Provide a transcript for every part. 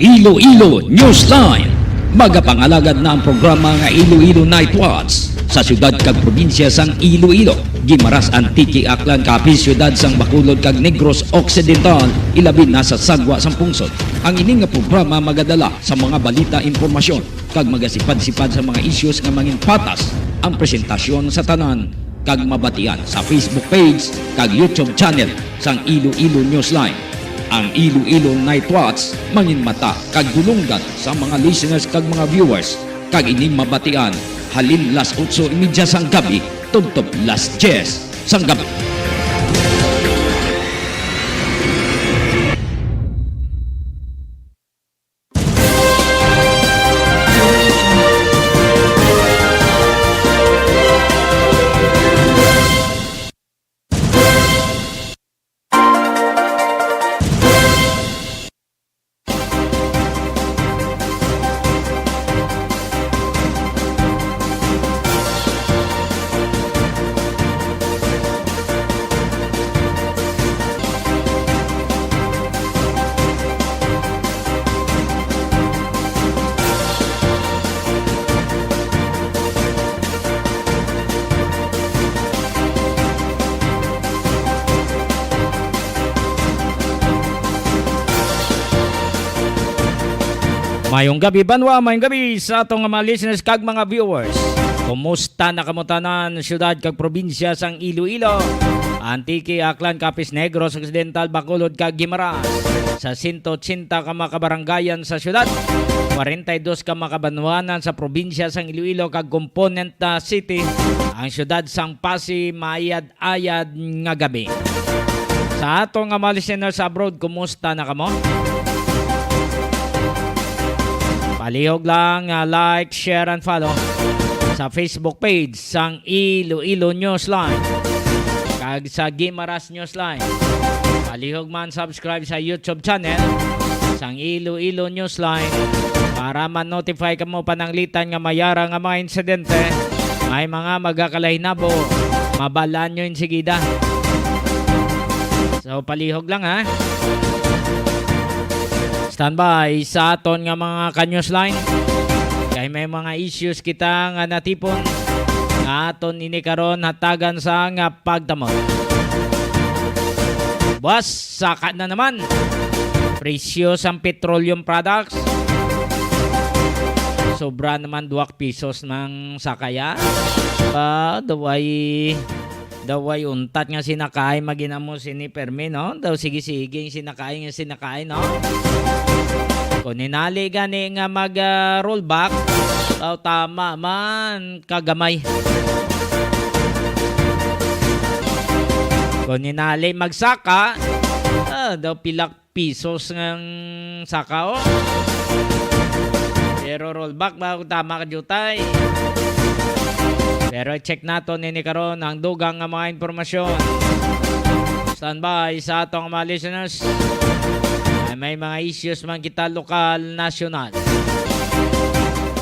Iloilo Newsline. Magapangalagad na ang programa nga Iloilo Night Watch sa syudad kag probinsya sang Iloilo. Gimaras Antique Aklan kapis syudad sang Bacolod kag Negros Occidental ilabi na sa sagwa sang pungsod. Ang ini nga programa magadala sa mga balita, impormasyon kag magasipad-sipad sa mga issues nga mangin patas. Ang presentasyon sa tanan kag mabatian sa Facebook page kag YouTube channel sang Iloilo Newsline. Ang Iloilo Night Watch mangin mata kag dulunggan sa mga listeners kag mga viewers kag ining mabatian halin las 8:30 sang gabi tubtob las 10 sang gabi. Mayong gabi banwa, mayong gabi sa atong mga listeners kag mga viewers. Kumusta na kamutanan syudad kag probinsya sang Iloilo, Antique, Aklan, Capiz, Negros Occidental, Bacolod kag Guimaras. Sa 180 ka mga kabaranggayan sa syudad, 42 ka mga kabanwanan sa probinsya sang Iloilo kag component na city, ang syudad sang Pasig mayad-ayad nga gabi. Sa atong mga listeners abroad, kumusta na kamo? Palihog lang like, share, and follow sa Facebook page sang Iloilo Newsline kag sa Guimaras Newsline. Palihog man subscribe sa YouTube channel sang Iloilo Newsline para man-notify ka mo pananglitan nga mayara nga mga insidente, may mga magakalahinabo, mabalaan nyo insigida. So palihog lang ha. Standby sa aton nga mga ka-newsline kay may mga issues kita nga natipon nga aton inikaron hatagan sa nga pagdamot. Boss, saka na naman presyo sang petroleum products. Sobra naman 2 pesos ng sakaya. Daway untat nga sinakay maginamo sini permi, no? Daw sige-sige sinakay nga sinakay, no? Kung ninali gani nga mag-rollback, daw tama man kagamay. Kung ninali magsaka, daw pilak pesos ng saka, oh. Pero rollback ba tama ka jutay? Pero check nato nini karon ang dugang nga mga informasyon. Standby sa atong mga listeners. May mga issues man kita lokal, nasyonal.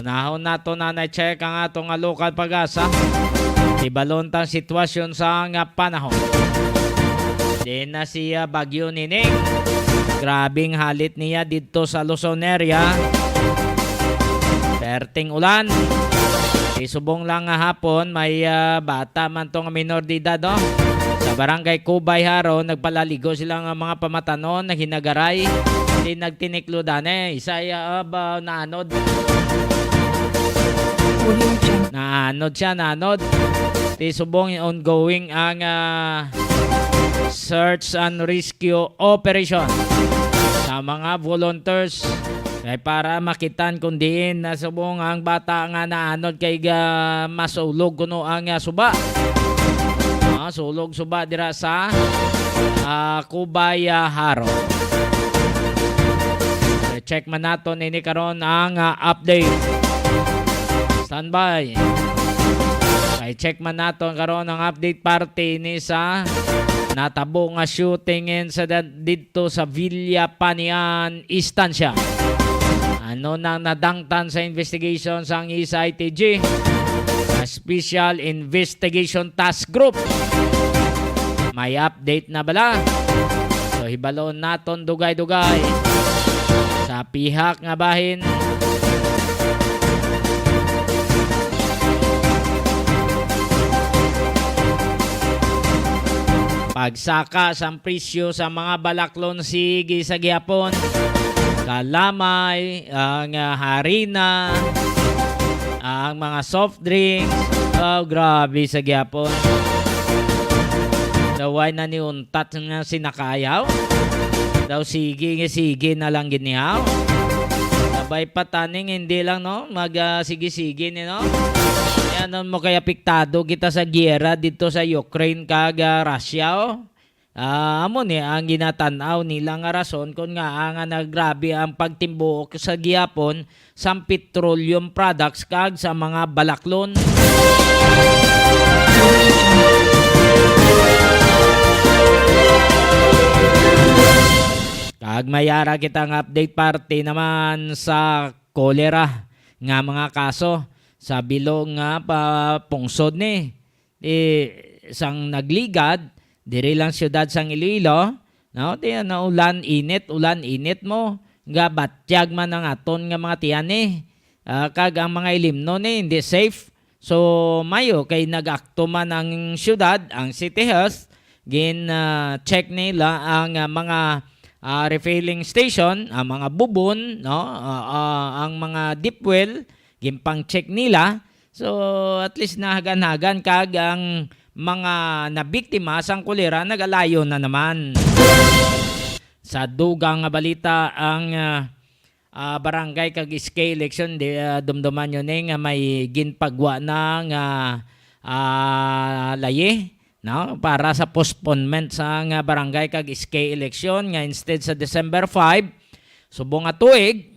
Unahon nato na na-check ang atong lokal pag-asa. Ibalontang sitwasyon sa nga panahon. Din na siya Bagyo Nining. Grabing halit niya dito sa Luzon area. Perting ulan. Isubong lang nga hapon, may bata man tong minor de edad, no? Sa barangay Kubay Haro, nagpalaligo sila nga mga pamatanon, naghinagaray, hindi nagtinikludan isa ba naanod? Naanod siya. Isubong ongoing ang search and rescue operation sa mga volunteers. Kaya para makitan kung diin na subong ang bata nga naanod kay masulog kuno ang suba. Sulog suba dira sa Kubay Haro. Check man nato nini karon ang update. Standby. Kay check man nato karon ang update party ni sa natabo nga shooting incident dito sa Villa Panian, Istansya. Ano nang nadangtan sa investigation sang SITG, Special Investigation Task Group. May update na bala? So hibalon naton dugay-dugay sa Napihak nga bahin. Pagsaka sa presyo sa mga balaklon sige sa gihapon. Kalamay, ang harina, ang mga soft drinks. Oh, grabe sa gihapon. Daway na ni untat nga sinakayaw. Daw sige na lang ginihaw. Sabay pataning hindi lang no, sige ni no. Yan mo kaya apektado kita sa giyera dito sa Ukraine kag Russia oh. Amo ni ang ginatanaw nila nga rason kung nga nagrabe ang pagtimbuok sa gihapon sa petroleum products kag sa mga balaklon. Kag mayara kitang update party naman sa kolera nga mga kaso sa bilog nga pungsod ni sang nagligad diri lang siyudad sang Iloilo no ti na ulan init mo nga batyag man ang aton nga mga tiyan ni kag ang mga ilimno ni hindi safe so mayo kay nagakto man ang siyudad ang city health gin check nila ang mga refilling station ang mga bubon no ang mga deep well gimpang check nila so at least nahagan-hagan kag ang mga nabiktima sang kolera nagalayo na naman. Sa dugang balita ang barangay kag SK election dumduman yun nga may ginpagwa ng laye no para sa postponement sa barangay kag SK election nga instead sa December 5 subong nga tuig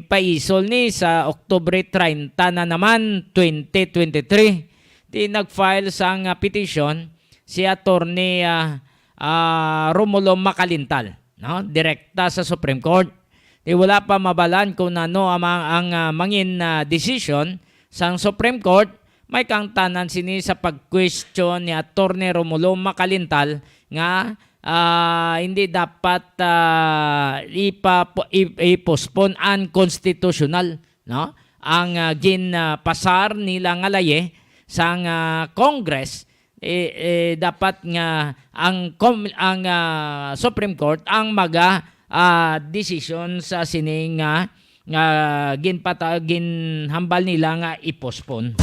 paisol ni sa Oktubre 30 na naman 2023 di nag-file sang petition si Attorney Romulo Macalintal no direkta sa Supreme Court di wala pa mabalan kung ano ang mangin decision sang Supreme Court may kang tanan sini sa pag-question ni Attorney Romulo Macalintal nga hindi dapat i-postpone unconstitutional no ang ginpasar nila nga laye sang Congress dapat nga ang Supreme Court ang decision sa sining ginhambal nila nga i-postpone.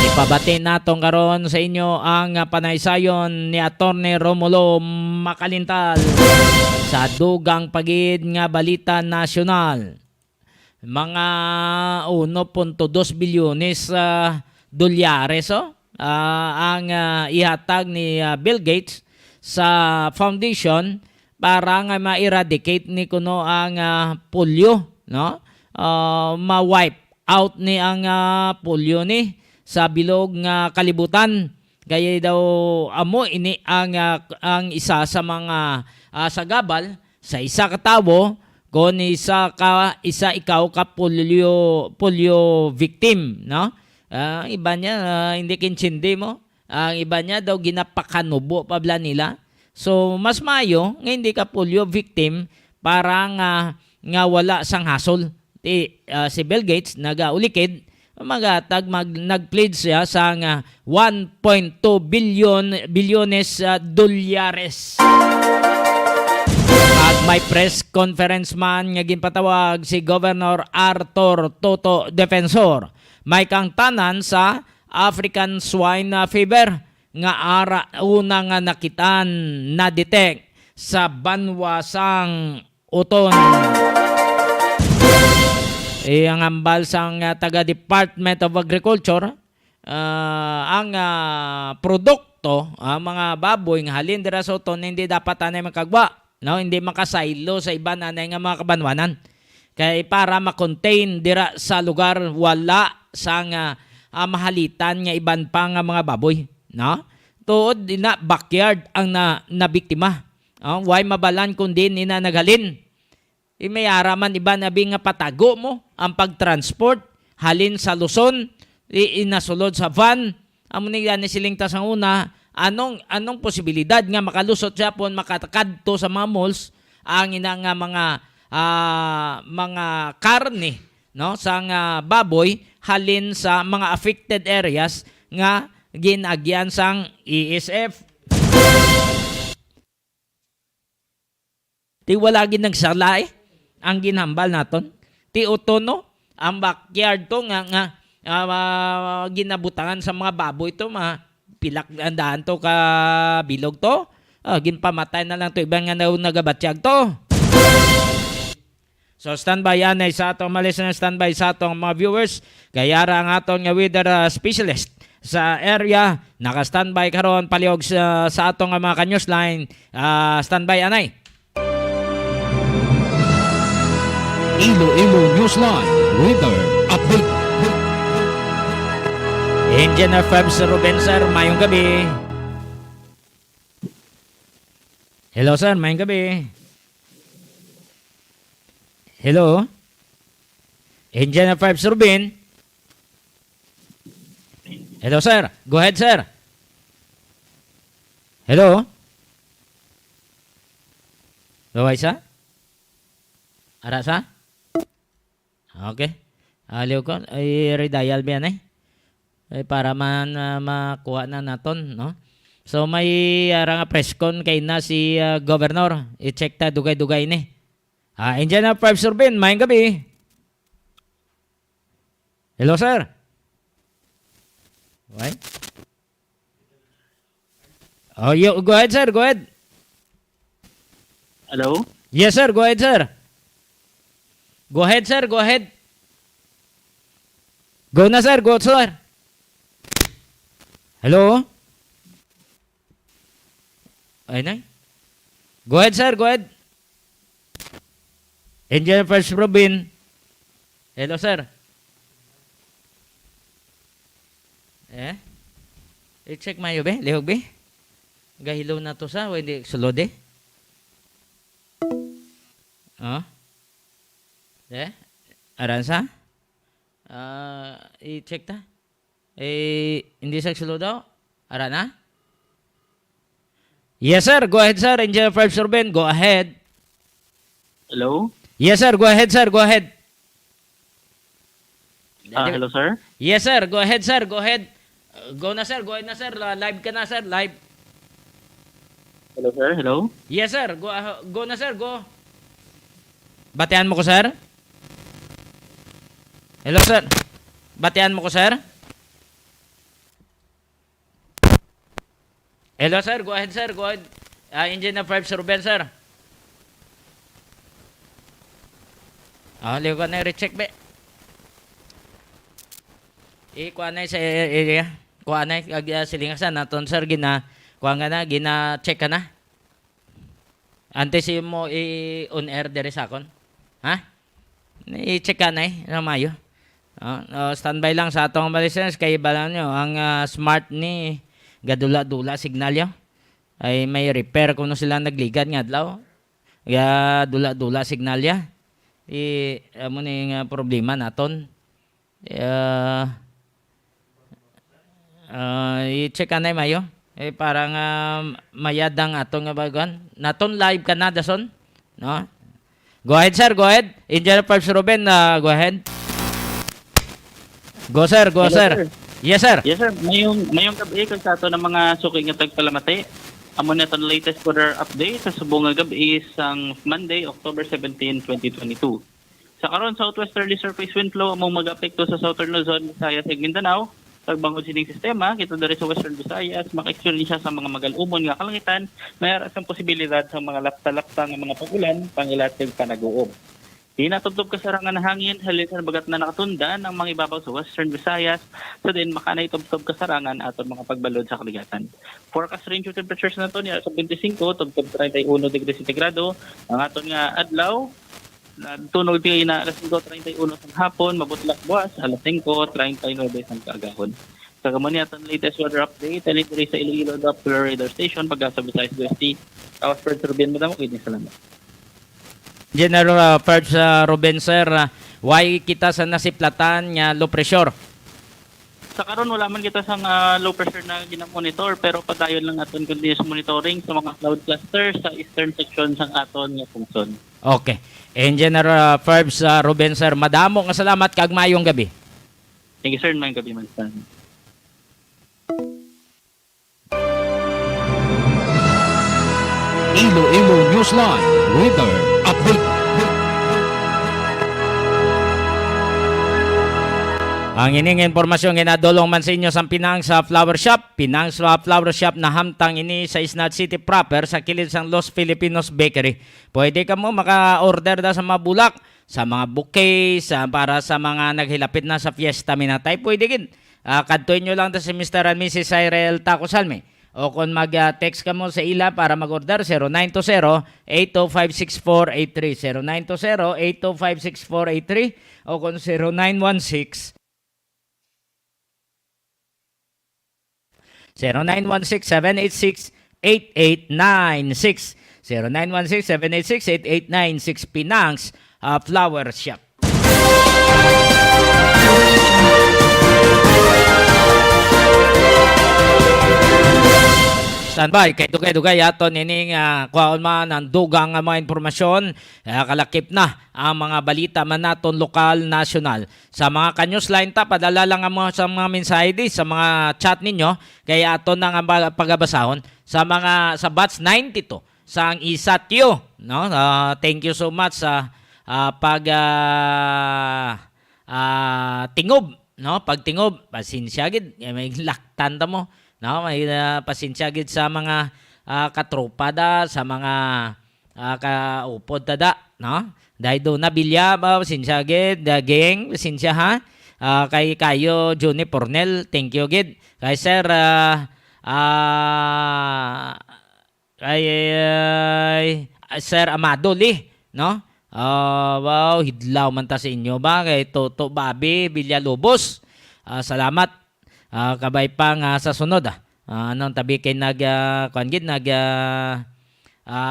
Ipabati natong karon sa inyo ang panaysayon ni Attorney Romulo Macalintal sa dugang pagid nga balita nasyonal. Mga 1.2 bilyones dolyares ang ihatag ni Bill Gates sa foundation para nga ma-eradicate ni kuno ang polio no ma-wipe out ni ang polio ni sa bilog nga kalibutan kaya daw amo ini ang isa sa mga sagabal sa isa ka tawo kung ikaw ka polio victim no iba niya hindi kinchindi mo ang iba niya daw ginapakanubo pabla nila so mas mayo nga hindi ka polio victim para nga wala sang hasol si Bill Gates nagaulikid nag-pledge siya sa 1.2 bilyones dolyares. At may press conference man nga ginpatawag si Governor Arthur Toto Defensor. May kang tanan sa African swine fever nga una nga nakitan na detect sa banwasang uton. Ang ambal sang taga Department of Agriculture ang produkto mga baboy nga halin dira sa uton hindi dapat anay makagwa no hindi makasaylo sa iba na nga mga kabanwanan kay para ma-contain dira sa lugar wala sang mahalitan nga iban pa nga mga baboy no tuod na backyard ang nabiktima why mabalan kundi nina naghalin may araman iba na nga patago mo ang pagtransport halin sa Luzon inasulod sa van amo ni siling tasang una anong posibilidad nga makalusot siya pon makakadto sa mga malls ang ina nga mga karne, no, sa nga baboy halin sa mga affected areas nga ginagyan sang ESF. Ti wala gid nagsala ang ginhambal naton. Ti utono ang backyard to nga ginabutangan sa mga baboy to, mga pilak andahan to ka bilog to. Ginpamatay na lang to ibang nga nagabatsyag to. So standby anay sa atong mga listeners, standby sa atong mga viewers. Kayara ang aton nga weather specialist sa area naka-standby karon palihog sa atong mga ka-newsline. Standby anay. Iloilo Newsline Weather Update. Engineer Fabs Ruben, sir, mayong gabi. Hello sir, mayong gabi. Hello? Engineer Fabs Ruben. Hello sir, go ahead sir. Hello? Gaway sa? Ara sa? Okay. Aliw ko. Ay, redial ba yan ay para makuha na naton, no? So may nga presscon kay na si Governor. I-check ta dugay-dugay ni. Engineer Fabs Ruben, mayong gabi. Hello sir. Why? Go ahead sir, go ahead. Hello? Yes sir, go ahead sir. Go ahead sir, go ahead. Go na sir, go sir. Hello? Ay na. Go ahead sir, go ahead. Engineer Fabs Ruben. Hello sir. I-check mayo be, lihog be. Gahilo na to sa, hindi sulod aran sa? I-check ta. Hindi sa sulod daw. Aran na? Yes sir, go ahead sir. Engineer Fabs Ruben, go ahead. Hello? Yes sir, go ahead sir, go ahead. Hello, sir? Yes sir, go ahead sir, go ahead. Go na sir, go ahead na sir. Live ka na sir, live. Hello, sir? Hello? Yes sir, go na sir, go. Batean mo ko sir? Hello sir. Batean mo ko sir? Hello sir, go ahead sir, go ahead. Engineer Fabs Ruben sir. Liw ka na recheck be. Kuha na sa area. Kuha na silingasan naton sir kuha nga na gina-check ka na. Antes mo on air dire sa akon. I-check ka na na mayo. Standby lang sa atong listeners kay bala nyo ang smart ni gadula-dula signal yo. Ay may repair kuno sila nagligad nga adlaw. Dula-dula signal ya. Amo ni nga problema naton. I-check ka na mayo. Parang mayadang atong nga bagan. Naton live ka na dason. No? Go ahead sir, go ahead. Engineer Fabs Ruben, go ahead. Go sir, go. Hello, sir. Yes sir. Yes sir, mayong gabi kag sa ato ng mga suki nga tagpalamati. Amo na itong latest weather update sa subong nga gabi isang Monday, October 17, 2022. Sa karon southwesterly surface wind flow among mag-apekto sa southern Luzon, Visayas ug Mindanao. Pagbangod sining sistema, kita diri sa Western Visayas, maka-experience siya sa mga magal-umon nga kalangitan, mayroon ang posibilidad sa mga lapta-lapta nga mga pag-ulan, pangilatag panag-uob. Di natubtob kasarangan ng hangin, halin sa bagat na nakatunda ng mga ibabaw sa Western Visayas, so din makanay tubtob kasarangan aton mga pagbalod sa kaligatan. Forecast range of temperatures na to niya sa 25, tubtob 31 degrees centigrado, ang aton nga adlaw, tunog di na alas 5:31 ng hapon, mabutlak buwas, alas 5:39 ng kaagahon. Sa kamani aton latest weather update, diri sa Iloilo Doppler Radar Station, pagkasa Visayas Westi. Awas Fred Ruben mo damo, kini salamat. General Fabs Ruben sir, why kita sa nasiplatan nga low pressure? Sa karon wala man kita sang low pressure na ginamonitor pero padayon lang aton continuous monitoring sa mga cloud cluster sa eastern section sang aton nga Pungson. Okay. Engineer Ferbs Ruben sir, madamo nga salamat kag mayong gabi. Thank you sir, may gabi man sa. Iloilo Newsline Weather Update. Ang ining impormasyon ginadulong man sa inyo sa Pinang sa Flower Shop. Pinang sa Flower Shop na hamtang ini sa Isnad City proper sa kilid sang Los Filipinos Bakery. Pwede ka mo maka-order da sa mga bulak, sa mga bouquet, para sa mga naghilapit na sa fiesta minatay. Pwede gid. Kadtuin nyo lang ta si Mr. and Mrs. Cyril Tacosalme. O kung mag-text ka mo sa ila para mag-order, 0920-825-6483. 0920-825-6483 o kung 0916 0916-786-8896 0916-786-8896 Pinang's Flower Shop. Standby, kay dugay aton ining kuhaon man ang dugang mga impormasyon, kalakip na ang mga balita man naton lokal, nasyonal. Sa mga ka-newsline ta, padala lang mo sa mga mensahe sa mga chat ninyo, kaya aton na nga pagabasahon sa mga sa batch 92 sa ang isatyo, no? Thank you so much sa tingob, no? Pagtingob, pasensya gid, may laktan ta mo. No, may pasensya gid sa mga katropa da, sa mga kaupod da, no? Dahil doon na bilya ba, pasensya gid, gang, pasensya ha. Kay kayo Johnny Pornel, thank you gid. Kay sir Sir Amado Lee, no? Wow, hidlaw man ta sa inyo ba kay Toto Babi Villalobos. Salamat. Kabay pang sa sunod anong tabi kay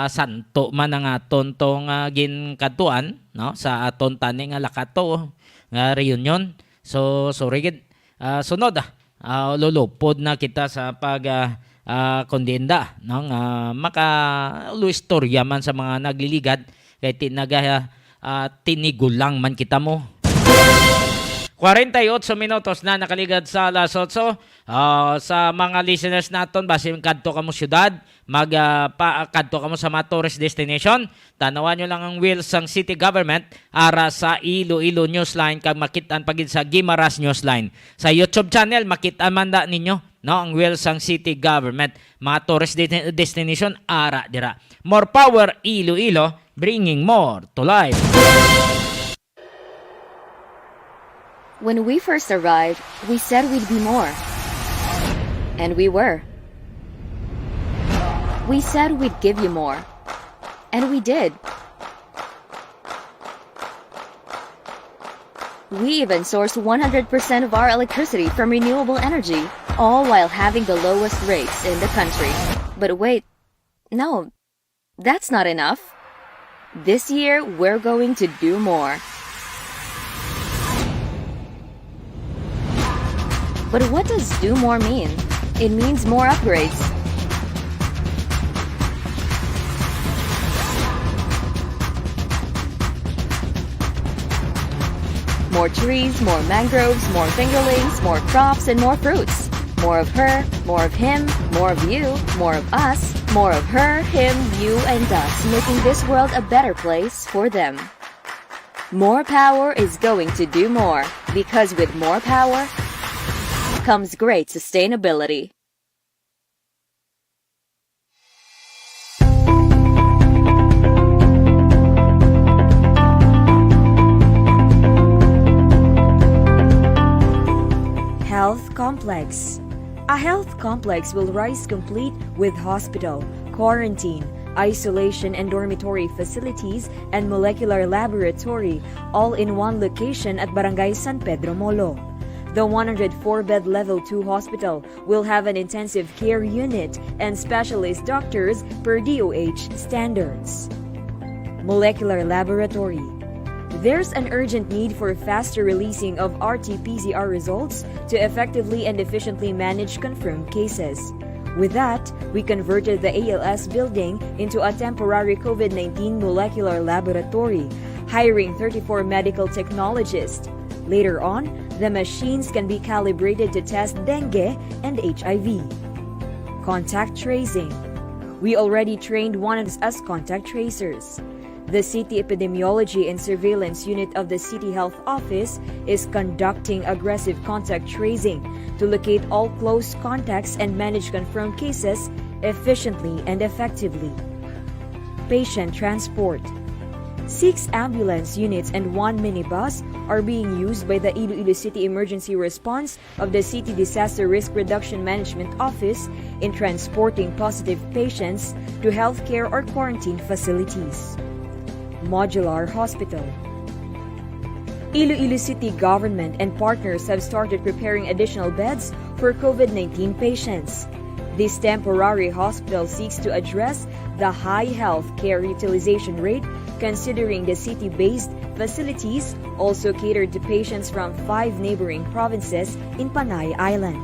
santo man ang aton tong ginkadtuan, no, sa aton tani nga lakato nga reunion. So sorry gid sunod lulupod na kita sa pag kondenda, no, maka istorya man sa mga nagliligad kay tinigulang man kita mo. 48 minutos na nakaligad sa alas 8. Sa mga listeners naton, basin kadto ka mo syudad, kadto ka mo sa mga tourist destination, tanawan nyo lang ang wheels sang city government ara sa Iloilo Newsline kag makitaan pagid sa Gimaras Newsline. Sa YouTube channel, makitaan man da ninyo, no, ang wheels sang city government, mga tourist destination ara dira. More power Iloilo, bringing more to life. When we first arrived, we said we'd be more. And we were. We said we'd give you more. And we did. We even sourced 100% of our electricity from renewable energy, all while having the lowest rates in the country. But wait, no, that's not enough. This year, we're going to do more. But what does do more mean? It means more upgrades. More trees, more mangroves, more fingerlings, more crops, and more fruits. More of her, more of him, more of you, more of us, more of her, him, you, and us, making this world a better place for them. More power is going to do more, because with more power comes great sustainability. Health complex. A health complex will rise complete with hospital, quarantine, isolation and dormitory facilities, and molecular laboratory, all in one location at Barangay San Pedro Molo. The 104-bed Level 2 hospital will have an intensive care unit and specialist doctors per DOH standards. Molecular laboratory. There's an urgent need for faster releasing of RT-PCR results to effectively and efficiently manage confirmed cases. With that, we converted the ALS building into a temporary COVID-19 molecular laboratory, hiring 34 medical technologists. Later on, the machines can be calibrated to test dengue and HIV. Contact tracing. We already trained one of us as contact tracers. The City Epidemiology and Surveillance Unit of the City Health Office is conducting aggressive contact tracing to locate all close contacts and manage confirmed cases efficiently and effectively. Patient transport. 6 ambulance units and 1 minibus are being used by the Iloilo City Emergency Response of the City Disaster Risk Reduction Management Office in transporting positive patients to healthcare or quarantine facilities. Modular Hospital. Iloilo City government and partners have started preparing additional beds for COVID-19 patients. This temporary hospital seeks to address the high health care utilization rate, considering the city-based facilities also catered to patients from 5 neighboring provinces in Panay Island.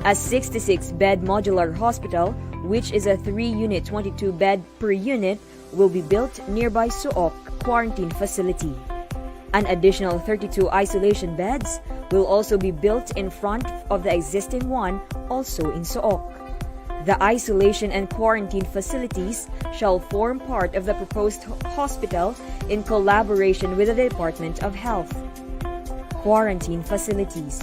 A 66-bed modular hospital, which is a 3-unit 22-bed per unit, will be built nearby Suok quarantine facility. An additional 32 isolation beds will also be built in front of the existing one, also in Suok. The isolation and quarantine facilities shall form part of the proposed hospital in collaboration with the Department of Health. Quarantine facilities.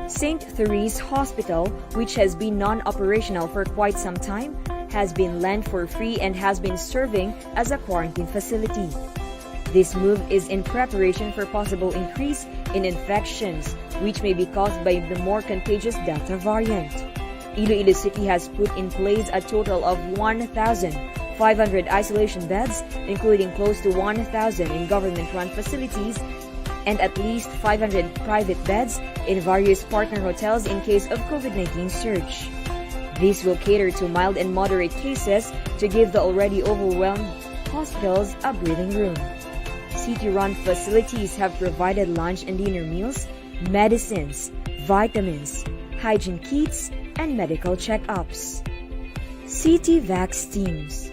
St. Therese Hospital, which has been non-operational for quite some time, has been lent for free and has been serving as a quarantine facility. This move is in preparation for possible increase in infections, which may be caused by the more contagious Delta variant. Iloilo City has put in place a total of 1,500 isolation beds, including close to 1,000 in government-run facilities and at least 500 private beds in various partner hotels in case of COVID-19 surge. These will cater to mild and moderate cases to give the already overwhelmed hospitals a breathing room. City-run facilities have provided lunch and dinner meals, medicines, vitamins, hygiene kits, and medical checkups. City Vax teams.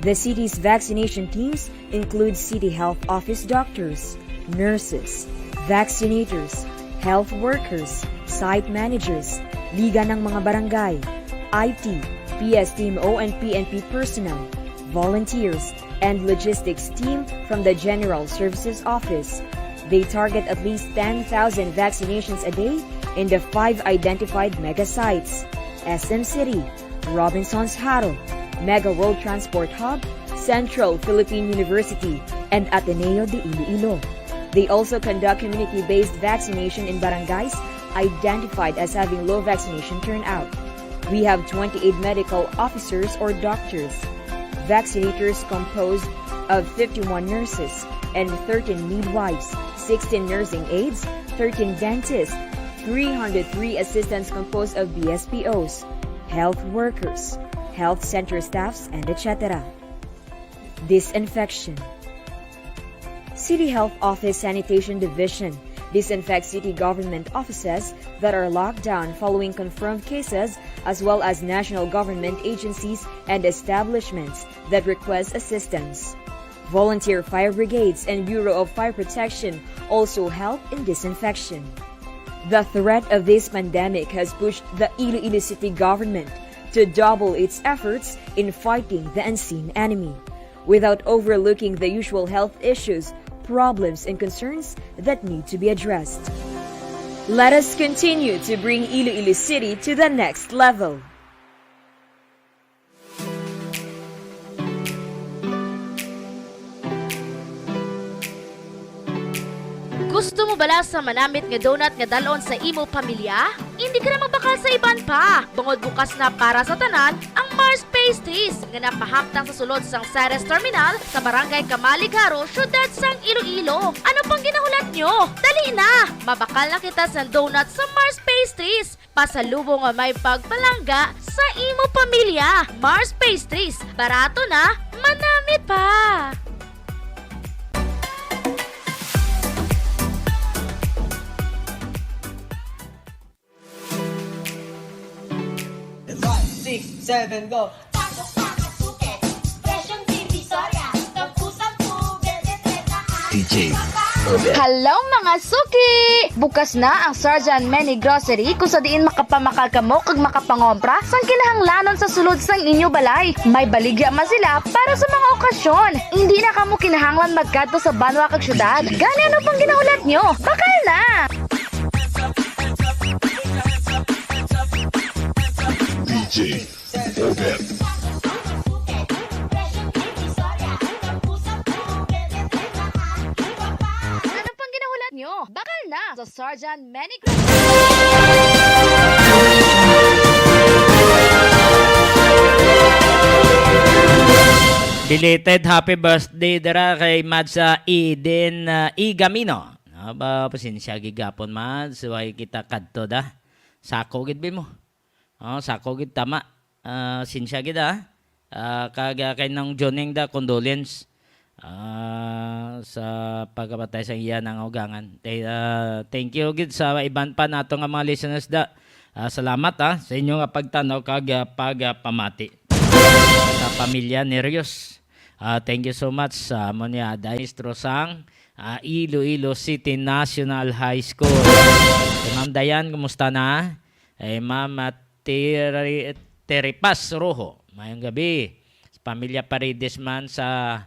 The city's vaccination teams include City Health Office doctors, nurses, vaccinators, health workers, site managers, liga ng mga barangay, IT, PSTMO and PNP personnel, volunteers, and logistics team from the General Services Office. They target at least 10,000 vaccinations a day in the 5 identified mega sites: SM City, Robinson's Haro, Mega World Transport Hub, Central Philippine University, and Ateneo de Iloilo. They also conduct community-based vaccination in barangays identified as having low vaccination turnout. We have 28 medical officers or doctors, vaccinators composed of 51 nurses and 13 midwives, 16 nursing aides, 13 dentists, 303 assistants composed of BSPOs, health workers, health center staffs, and etc. Disinfection. City Health Office Sanitation Division disinfects city government offices that are locked down following confirmed cases, as well as national government agencies and establishments that request assistance. Volunteer fire brigades and Bureau of Fire Protection also help in disinfection. The threat of this pandemic has pushed the Iloilo City government to double its efforts in fighting the unseen enemy, without overlooking the usual health issues, problems, and concerns that need to be addressed. Let us continue to bring Iloilo City to the next level. Gusto mo bala sa manamit nga donut nga dalon sa imo pamilya? Hindi ka na mabakal sa iban pa. Bungod bukas na para sa tanan ang Mars Pastries nga napahamtang sa sulod sang Ceres Terminal sa Barangay Kamaligaro, syudad sang Iloilo. Ano pang ginahulat nyo? Dali na! Mabakal na kita sa donut sa Mars Pastries. Pasalubong nga may pagpalangga sa imo pamilya. Mars Pastries, barato na, manamit pa! 6, 7, go! DJ Hello mga suki! Bukas na ang Sarjan Many Grocery kung sa diin makapamakal kamo kag makapangompra sang kinahanglanon sa sulod sang inyo balay. May baligya man sila para sa mga okasyon. Hindi na kamo kinahanglan magkadto sa banwa kag syudad. Gani ano pang ginahulat nyo? Bakal na! DJ Robert. Ano pang ginahulat nyo? Bakal na sa Sarjan Many Grocery. Belated happy birthday dara kay Madsa Eden Igamino. Aba pasensya gigapon Mads, way kita kadto da. Sako gid mo. Oh, sako gid tama. Sinsya gid kaga kay nang Joneng da condolence sa pagkabatay sa iya ng ugangan. Thank you gid sa iban pa nato nga mga listeners da. Salamat sa inyo nga pagtanaw kag pagpamati sa pamilya ni Rios. Thank you so much sa Monia Maestro sang Iloilo City National High School. Ma'am Dayan, kumusta na? Ma'am Teripas Rojo, mayong gabi. Sa pamilya Paredes man sa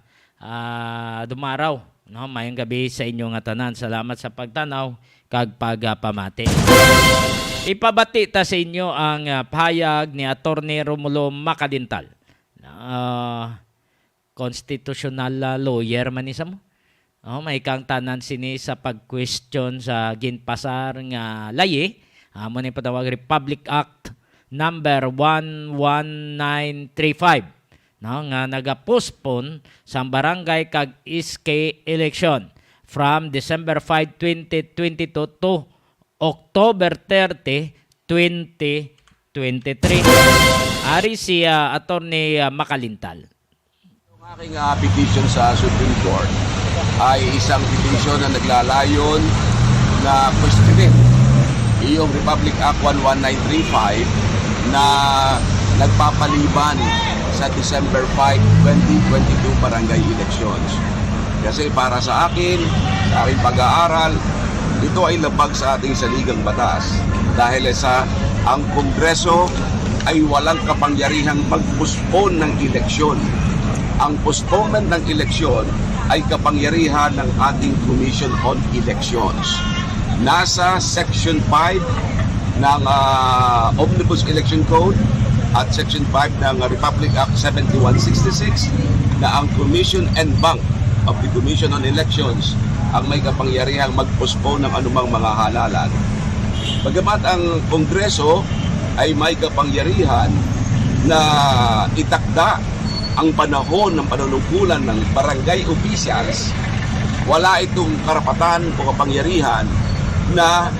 Dumaraw. No, mayong gabi sa inyong tanan. Salamat sa pagtanaw kag pagpamati. Ipabati ta sa inyo ang pahayag ni Attorney Romulo Macadintal. Constitutional lawyer man isa mo. May kang tanan sini sa pag-question sa ginpasar nga layi. Amo ni patawag Republic Act number 11935. No, nga naga-postpone sa barangay kag SK election from December 5, 2022 to October 30, 2023. Ari si Attorney Makalintal. Ang aking petition sa Supreme Court ay isang petition na naglalayon na questionin yung Republic Act 11935 na nagpapaliban sa December 5, 2022 barangay elections. Kasi para sa akin, sa aking pag-aaral, ito ay labag sa ating saligang batas dahil sa ang Kongreso ay walang kapangyarihang mag-postpone ng eleksyon. Ang postponement ng eleksyon ay kapangyarihan ng ating Commission on Elections. Nasa Section 5 ng Omnibus Election Code at Section 5 ng Republic Act 7166 na ang Commission and Bank of the Commission on Elections ang may kapangyarihang mag-postpone ng anumang mga halalan. Bagamat ang Kongreso ay may kapangyarihan na itakda ang panahon ng panunungkulan ng barangay officials, wala itong karapatan o kapangyarihan na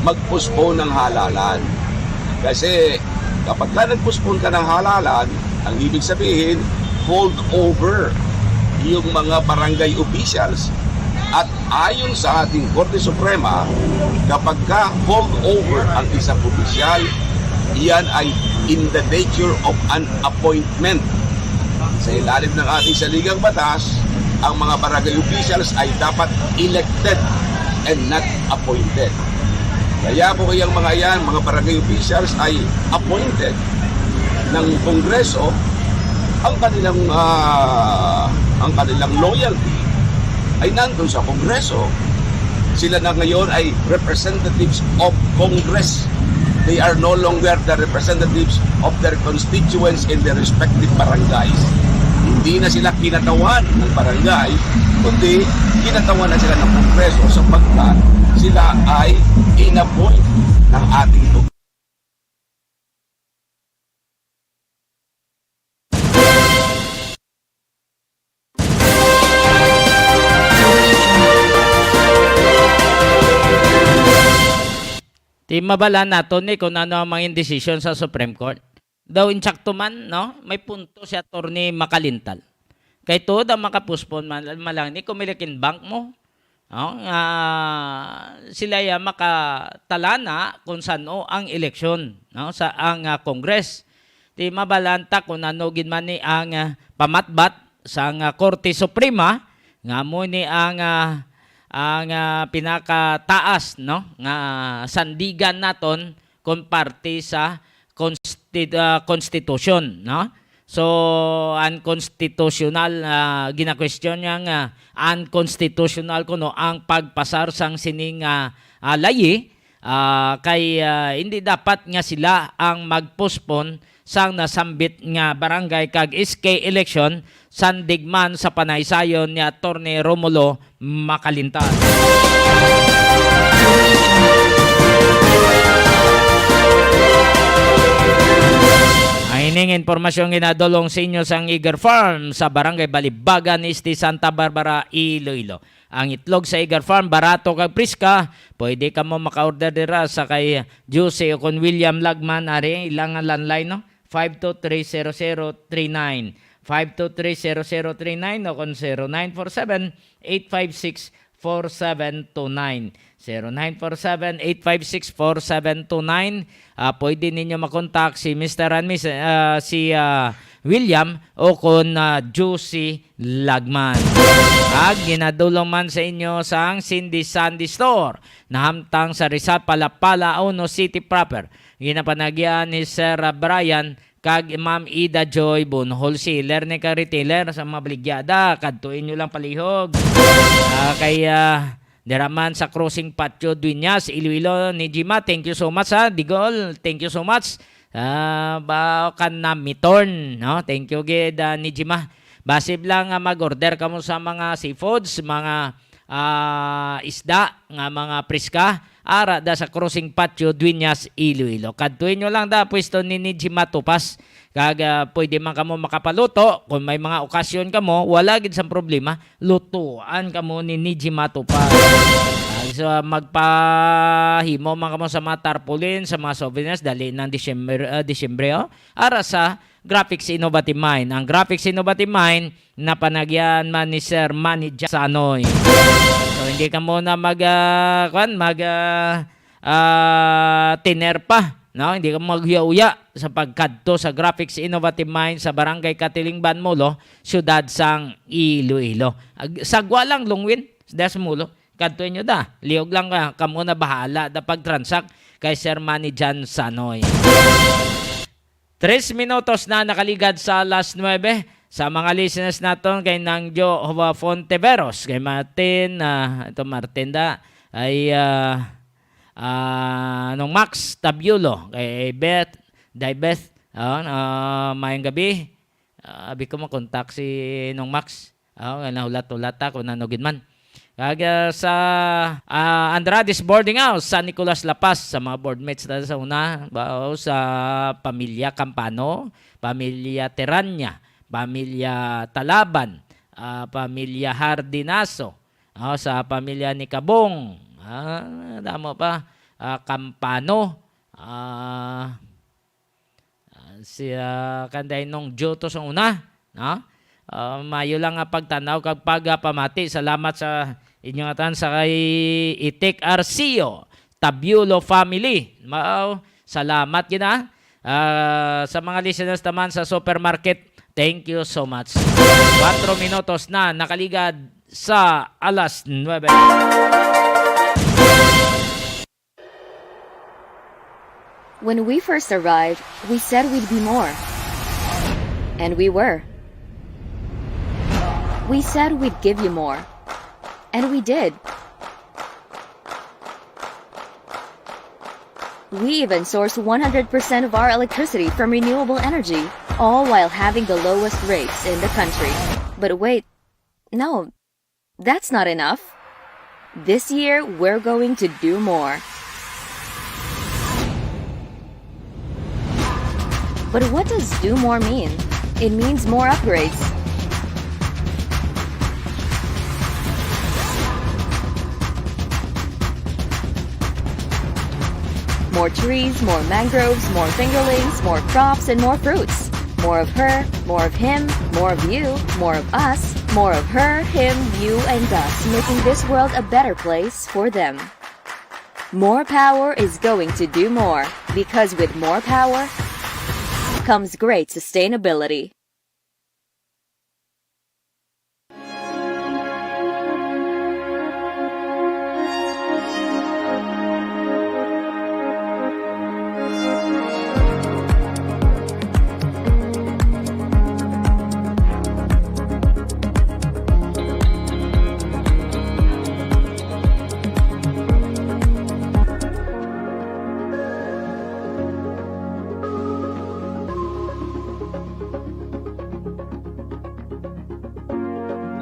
mag-postpone ng halalan. Kasi kapag ka nag-postpone ka ng halalan, ang ibig sabihin, hold over yung mga barangay officials. At ayon sa ating Korte Suprema, kapag ka hold over ang isang opisyal, iyan ay in the nature of an appointment. Sa ilalim ng ating saligang batas, ang mga barangay officials ay dapat elected and not appointed. Kaya po kayang mga yan, mga barangay officials ay appointed ng Kongreso. Ang kanilang loyalty ay nandun sa Kongreso. Sila na ngayon ay representatives of Congress. They are no longer the representatives of their constituents in their respective barangays. Hindi na sila kinatawan ng barangay, kundi kinatawan na sila ng Kongreso sapagkat sila ay in-appoint ng ating Kongreso. Di mabalan nato ni kung ano ang mga indecision sa Supreme Court. Daw insakto man, no? May punto si Attorney Makalintal. Kay to daw makapuspon man malang ni kumilikin bank mo. No? Sila ya makatalana kung saan ang eleksyon, no? Sa ang Congress. ti mabalanta kung ano ginman ni ang pamatbat sang Korte Suprema nga mo ni ang pinakataas no nga sandigan naton kon parte sa constitution no. So unconstitutional gina-question niya nga unconstitutional kuno ang pagpasar sang sining layi kay hindi dapat nga sila ang mag-postpone sang nasambit nga barangay kag SK election sandigman sa panaysayon ni Attorney Romulo Makalintal. Ang ining impormasyon ginadulong sa inyo sang Eager Farm sa barangay Balibagan, Este, Santa Barbara, Iloilo. Ang itlog sa Eager Farm, barato kag priska. Pwede ka mo maka-order dira sa kay Jose o kon William Lagman. Ari, ilang landline no? 523-0039. 523-0039 o kon 0947-856-4729. 0947-856-4729. Pwede ninyo makontak si Mr. and Miss William o kon Juicy Lagman. Ginadulong man sa inyo sang Cindy Sandy Store na hamtang sa Rizal, Palapala, Uno City proper. Ginapanagyan ni Sir Brian kag Ma'am Ida Joy Bun, wholesaler ni ka retailer sa mabligyada. Kadtuin nyo lang palihog. Kaya diraman sa Crossing Patio Dueñas, Iloilo ni Jima. Thank you so much Digol. Thank you so much. Kan na mitorn, no? Thank you gid ni Jima. Basib lang mag-order ka mo sa mga seafoods, mga isda, nga mga priska, ara da sa Crossing Patio Dueñas, Iloilo. Kadtuin nyo lang da pwesto ni Jima Tupas. Kag pwede man kamo makapaluto kung may mga okasyon kamo, wala gid sang problema, lutuan kamo ni Jima Tupas. So magpahimo man kamo sa mga tarpaulin, sa mga souvenirs dali ng Disyembre ara sa Graphics Innovative Mind. Ang Graphics Innovative Mind na panagyan man ni Sir Manny Sanoy. So hindi ka muna tiner pa, no? Hindi ka maghuya-uya sa pagkadto sa Graphics Innovative Mind sa Barangay Katilingban Mulo, siyudad sang Iloilo. Sagwa lang lungwin sa Mulo. Kadtuin nyo da. Liog lang ka muna bahala da pag-transact kay Sir Manny Sanoy. 3 minutos na nakaligad sa last 9 sa mga listeners naton kay Nangjo Fonteveros, kay Martin, ito Martin da, ay nung Max Tabulo, kay Beth, mayang gabi, abi ko makontak si nung Max, nahulat-ulat ako, nanugin man. Kag sa Andrades Boarding House, San Nicolas La Paz, sa mga boardmates na sa una, sa Pamilya Campano, Pamilya Teranya, Pamilya Talaban, Pamilya Hardinaso, sa pamilya ni Kabong, damo pa, Campano, si kanday nung Joto sa una, mayo lang pagtanaw kag pamati. Salamat sa inyong atan sa kay Itik Arcio Tabulo family. Salamat gina. Sa mga listeners naman sa supermarket, thank you so much. 4 minutos na nakaligad sa alas 9. When we first arrived, we said we'd be more. And we were. We said we'd give you more. And we did. We even source 100% of our electricity from renewable energy, all while having the lowest rates in the country. But wait, no, that's not enough. This year, we're going to do more. But what does do more mean? It means more upgrades. More trees, more mangroves, more fingerlings, more crops, and more fruits. More of her, more of him, more of you, more of us, more of her, him, you, and us, making this world a better place for them. More Power is going to do more, because with more power comes great sustainability.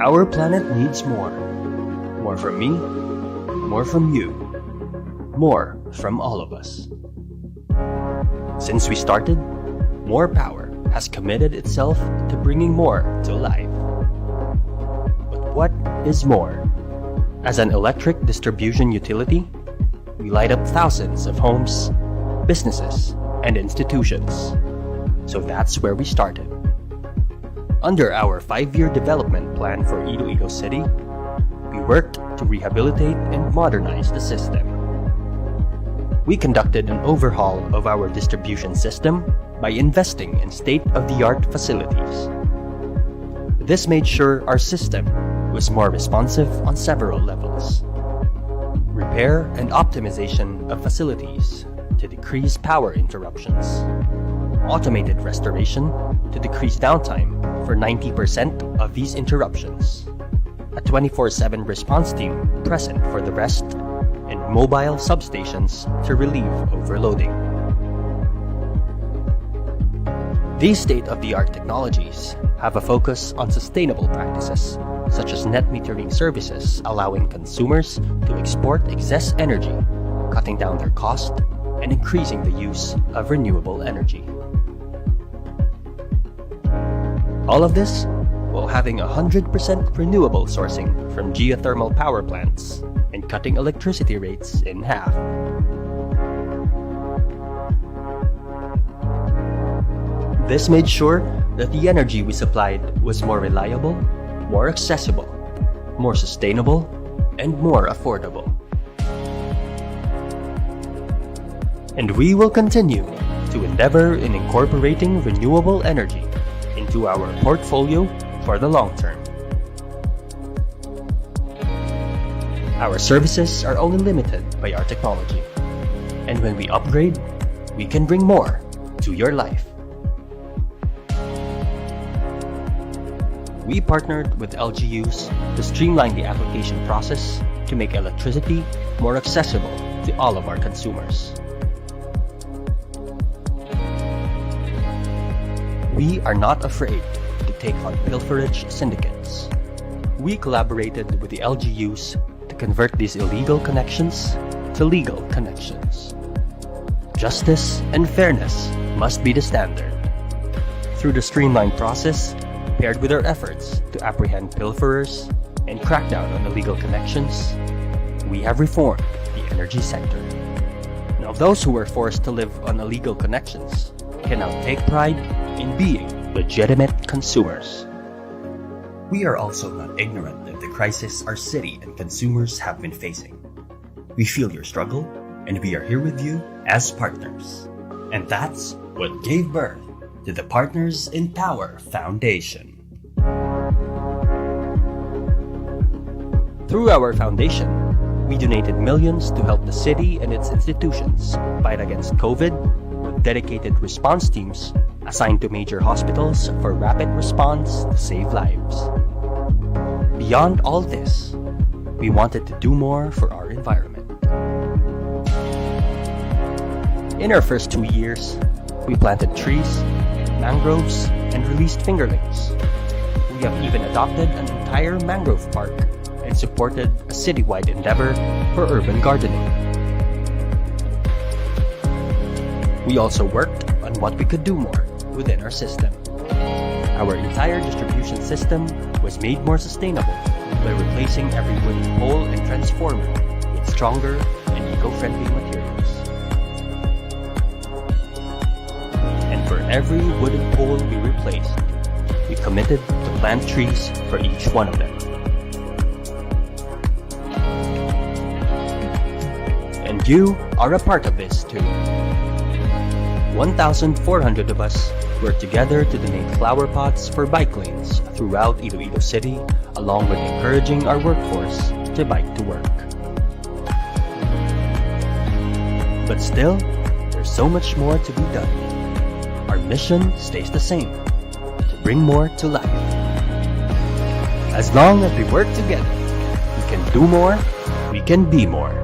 Our planet needs more. More from me, more from you, more from all of us. Since we started, More Power has committed itself to bringing more to life. But what is more? As an electric distribution utility, we light up thousands of homes, businesses, and institutions. So that's where we started. Under our 5-year development plan for Iloilo City, we worked to rehabilitate and modernize the system. We conducted an overhaul of our distribution system by investing in state-of-the-art facilities. This made sure our system was more responsive on several levels. Repair and optimization of facilities to decrease power interruptions. Automated restoration to decrease downtime for 90% of these interruptions. A 24/7 response team present for the rest, and mobile substations to relieve overloading. These state-of-the-art technologies have a focus on sustainable practices, such as net metering services allowing consumers to export excess energy, cutting down their cost, and increasing the use of renewable energy. All of this while having 100% renewable sourcing from geothermal power plants and cutting electricity rates in half. This made sure that the energy we supplied was more reliable, more accessible, more sustainable, and more affordable. And we will continue to endeavor in incorporating renewable energy into our portfolio for the long term. Our services are only limited by our technology, and when we upgrade, we can bring more to your life. We partnered with LGUs to streamline the application process to make electricity more accessible to all of our consumers. We are not afraid to take on pilferage syndicates. We collaborated with the LGUs to convert these illegal connections to legal connections. Justice and fairness must be the standard. Through the streamlined process, paired with our efforts to apprehend pilferers and crack down on illegal connections, we have reformed the energy sector. Now those who were forced to live on illegal connections can now take pride in being legitimate consumers. We are also not ignorant of the crisis our city and consumers have been facing. We feel your struggle, and we are here with you as partners. And that's what gave birth to the Partners in Power Foundation. Through our foundation, we donated millions to help the city and its institutions fight against COVID with dedicated response teams assigned to major hospitals for rapid response to save lives. Beyond all this, we wanted to do more for our environment. In our first 2 years, we planted trees, mangroves, and released fingerlings. We have even adopted an entire mangrove park and supported a citywide endeavor for urban gardening. We also worked on what we could do more within our system. Our entire distribution system was made more sustainable by replacing every wooden pole and transformer with stronger and eco-friendly materials. And for every wooden pole we replaced, we committed to plant trees for each one of them. And you are a part of this too. 1,400 of us We're together to donate flower pots for bike lanes throughout Iloilo City, along with encouraging our workforce to bike to work. But still, there's so much more to be done. Our mission stays the same, to bring more to life. As long as we work together, we can do more, we can be more.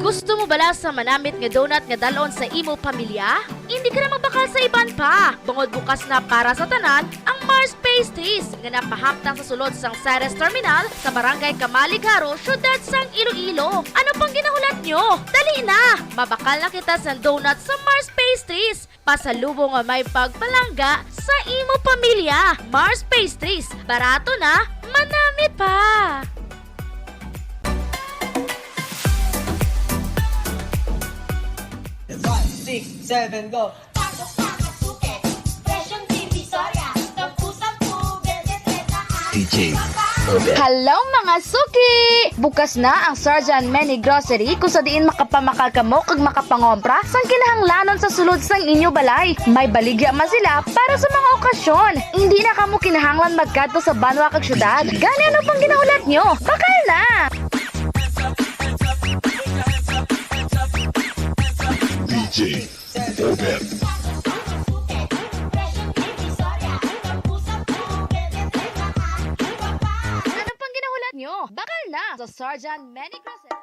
Gusto mo bala sa manamit nga donut nga dalon sa imo pamilya? Hindi ka na magbakal sa iban pa. Bungod bukas na para sa tanan ang Mars Pastries nga napahamtang sa sulod sang Ceres Terminal sa Barangay Kamaligaro, syudad sang Iloilo. Ano pang ginahulat nyo? Dali na! Mabakal na kita sa donut sa Mars Pastries. Pasalubong nga may pagpalangga sa imo pamilya. Mars Pastries. Barato na, manamit pa! 6, 7, go! DJ Hello mga suki! Bukas na ang Sergeant Many Grocery kung sa diin makapamakal kamo kag makapangompra sang kinahanglanon sa sulod sang inyo balay. May baligya man sila para sa mga okasyon. Hindi na kamo kinahanglan magkadto sa banwa kag syudad. Gani ano pang ginahulat nyo? Bakal na! DJ Robert. Ano pang ginahulat nyo? Bakal na! Sa Sergeant Many Grocery.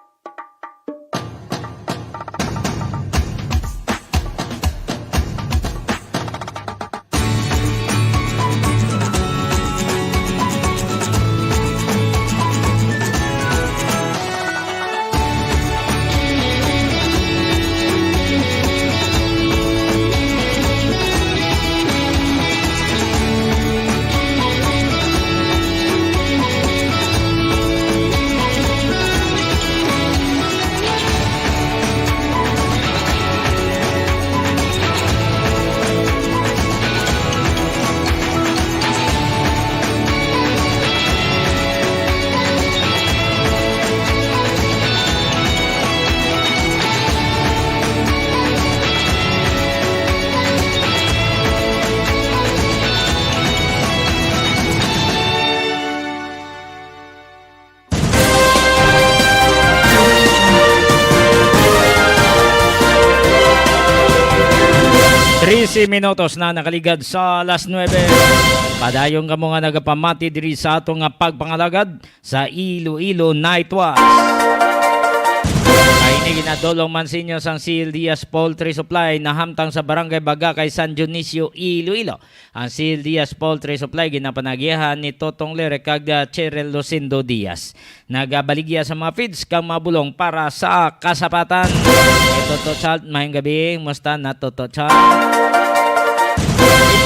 Minutos na nakaligad sa alas 9. Padayon ka mo nga nagapamati diri sa ato nga pagpangalagad sa Iloilo Night Watch. Ay ini ginadolong man sinyo sang Seal Diaz Poultry Supply na hamtang sa Barangay Bagakay, San Dionisio, Iloilo. Ang Seal Diaz Poultry Supply ginapanagihan ni Totong Lere kag Cheryl Lucindo Diaz. Nagabaligya sa mga feeds kang mabulong para sa kasapatan. Ito to child, mahing gabi, musta na to child.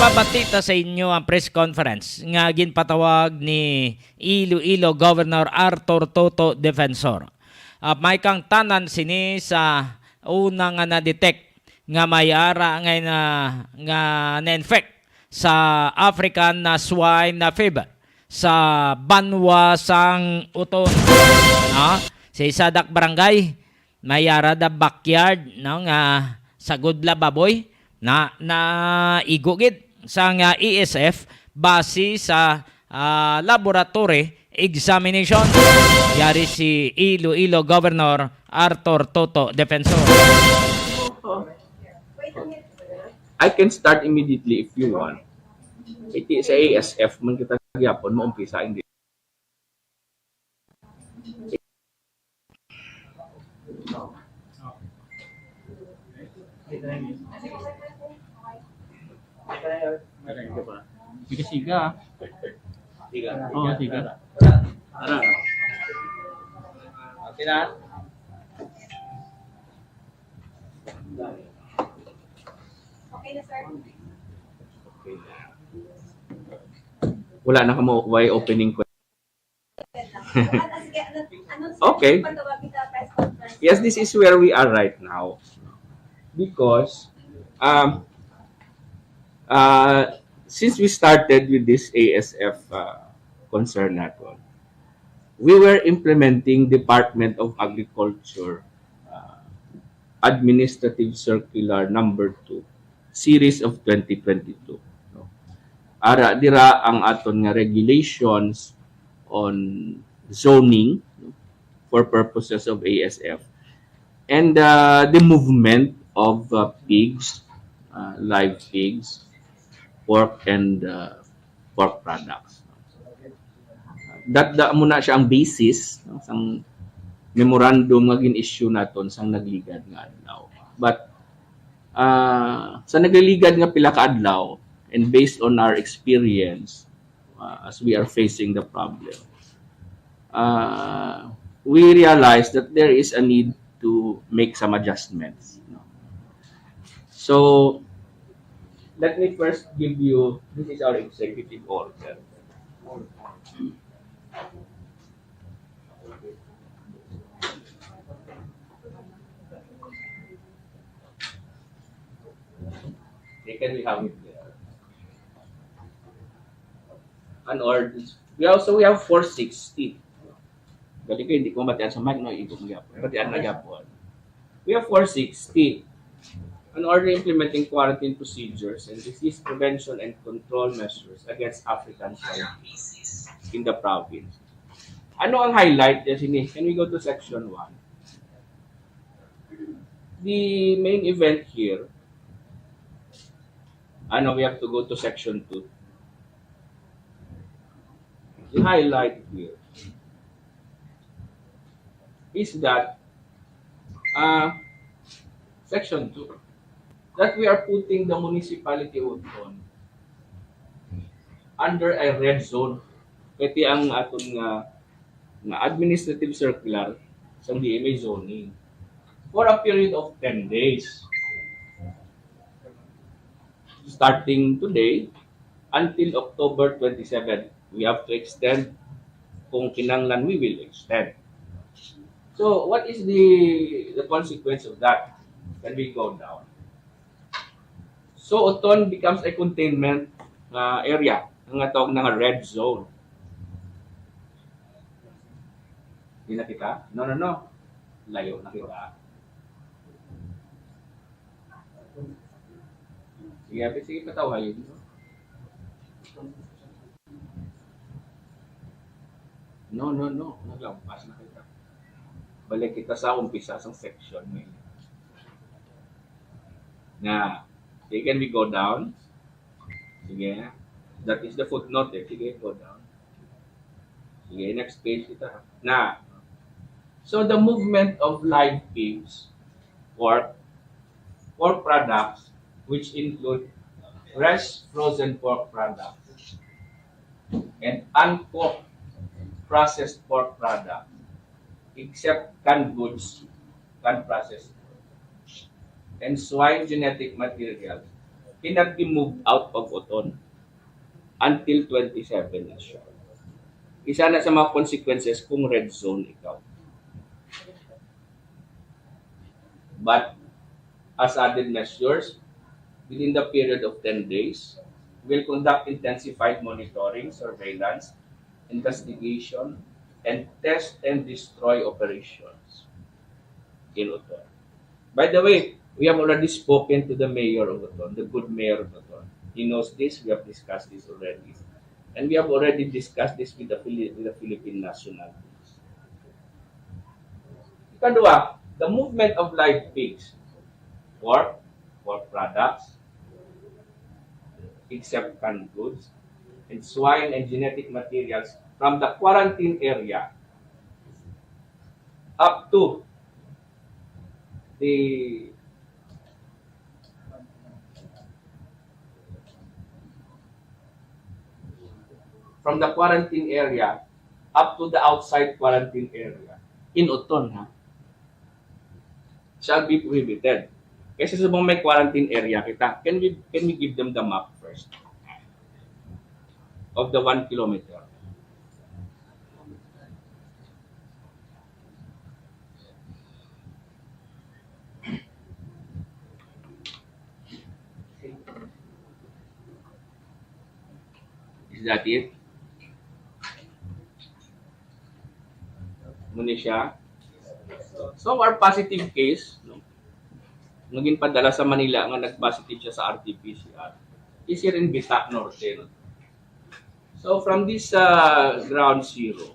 Ipabatita sa inyo ang press conference nga ginpatawag ni Iloilo Governor Arthur Toto Defensor. May kang tanan sini sa una nga na-detect nga may ara nga na-infect sa African na swine na fever sa banwa sang uton. No? Sa Isadak Barangay, may ara da backyard no, nga sa Gudla Baboy na igugid sa nga ESF base sa laboratory examination. Yari si Iloilo Governor Arthur Toto Defensor. I can start immediately if you want. Iti sa ASF man kita gyapon mo umpisa hindi. Siga. Oh, siga. Tara. Okay na. Wala na kamo why opening ko. Okay. Yes, this is where we are right now. Because since we started with this ASF concern natin, we were implementing Department of Agriculture Administrative Circular number 2, series of 2022. No? Ara dira ang aton nga regulations on zoning, no, for purposes of ASF, and the movement of pigs, live pigs, pork and pork products. Da muna siya ang basis, no, sang memorandum nga gin-issue naton sang nagligad nga adlaw. But sa nagliligad nga pila ka adlaw, and based on our experience as we are facing the problem, we realize that there is a need to make some adjustments. So, let me first give you, this is our executive order. Okay, can we have it there? An ordinance. We have 460. Balik kayo, hindi ko matiyan sa mic, no? Ikot magyapon. Matiyan nagyapon. We have 460. An order implementing quarantine procedures and disease prevention and control measures against African swine fever in the province. Ano ang highlight? Can we go to section 1? The main event here, we have to go to section 2. The highlight here is that section 2, that we are putting the municipality of Uton under a red zone. Kaya ang aton nga administrative circular sa DMA zoning for a period of 10 days. Starting today until October 27. We have to extend. Kung kinanglan, we will extend. So, what is the consequence of that? Can we go down? So, Uton becomes a containment area. Ang tawag na red zone. Hindi na kita? No. Layo na kita. Sige, patawahin. No. Naglampas na kita. Balik kita sa umpisa sa section ngayon. Okay, can we go down? Sige. That is the footnote eh. Sige, go down. Sige, next page kita. So the movement of live pigs, pork products, which include fresh frozen pork products and uncooked processed pork products, except canned goods, canned processed, and swine genetic materials, cannot be moved out of Uton until 27 na siya. Isa na sa mga consequences kung red zone ikaw. But as added measures, within the period of 10 days, we'll conduct intensified monitoring, surveillance, investigation, and test and destroy operations in Uton. By the way, we have already spoken to the mayor of Uton, the good mayor of Uton. He knows this. We have discussed this already. And we have already discussed this with the Philippine National Police. Ikadua, the movement of live pigs, pork products, except canned goods, and swine and genetic materials from the quarantine area up to the quarantine area up to the outside quarantine area in Uton, shall be prohibited. Kasi sa may quarantine area kita, can we give them the map first of the 1 kilometer? Is that it? Muna siya. So, our positive case, no, naging padala sa Manila nga nag-positive siya sa RT-PCR, is here in Bita Norte. No? So, from this ground zero,